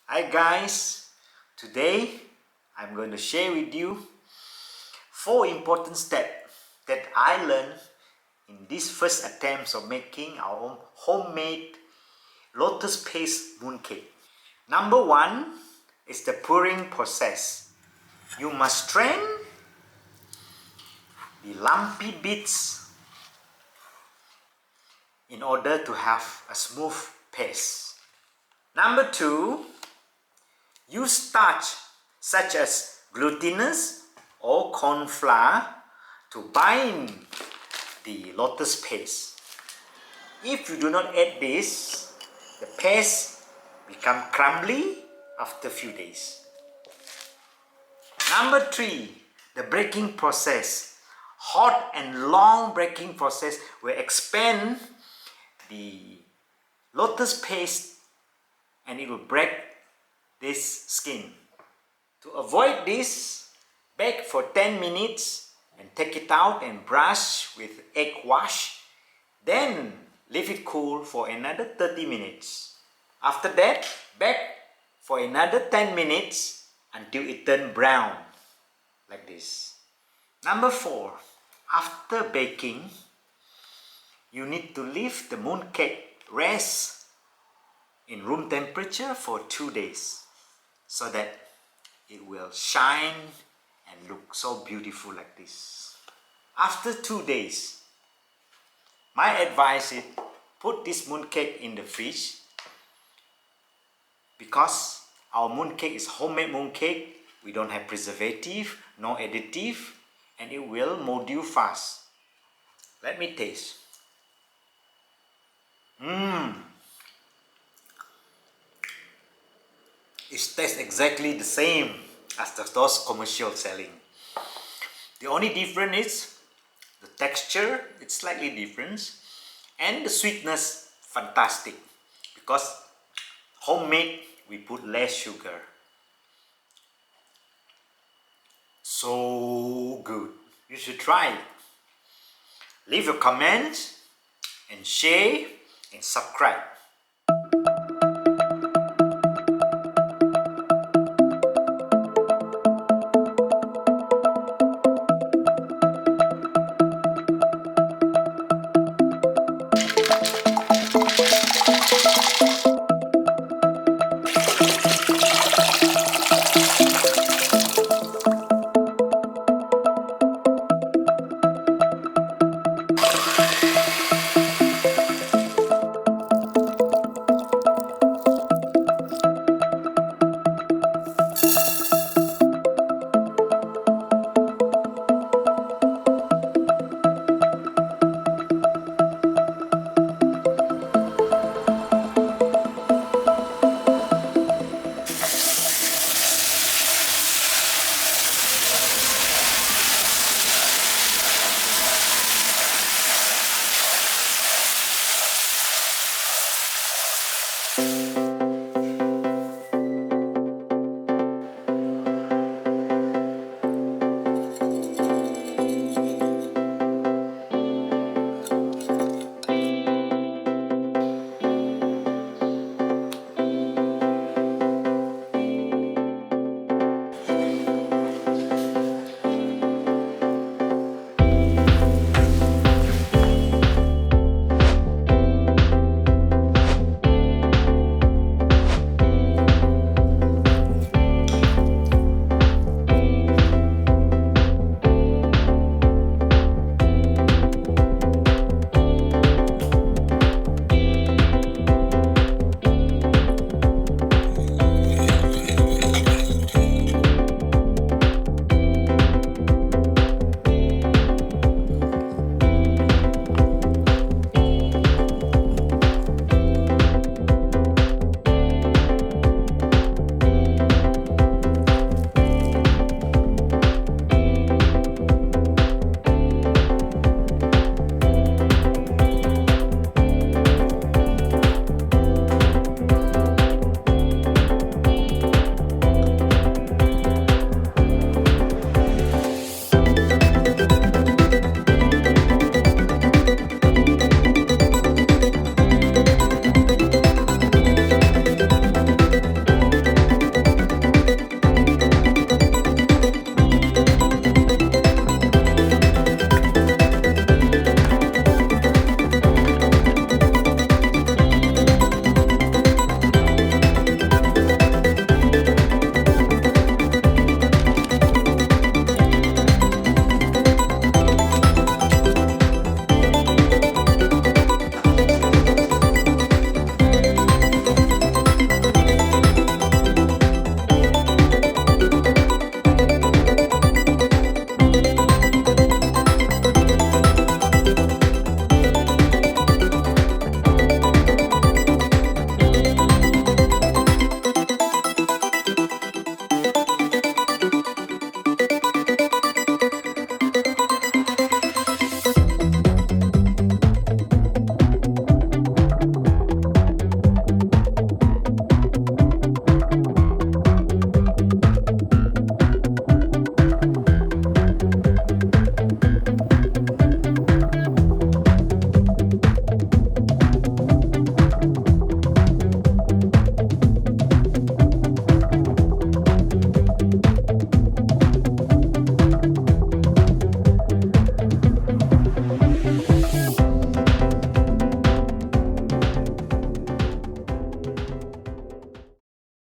Hi guys, today I'm going to share with you 4 important steps that I learned in this first attempts of making our own homemade lotus paste mooncake. Number 1 is the pouring process. You must strain the lumpy bits in order to have a smooth paste. Number 2, use starch such as glutinous or corn flour to bind the lotus paste. If you do not add this, the paste become crumbly after a few days. Number 3, the baking process. Hot and long baking process will expand the lotus paste and it will break this skin. To avoid this, bake for 10 minutes and take it out and brush with egg wash. Then leave it cool for another 30 minutes. After that, bake for another 10 minutes until it turns brown, like this. Number 4, after baking, you need to leave the mooncake rest in room temperature for 2 days so that it will shine and look so beautiful like this. After 2 days, my advice is put this mooncake in the fridge because our mooncake is homemade mooncake. We don't have preservative, no additive, and it will mold you fast. Let me taste. It tastes exactly the same as those commercial selling. The only difference is the texture, it's slightly different, and the sweetness, fantastic, because homemade we put less sugar. So good, you should try it. Leave your comments and share and subscribe.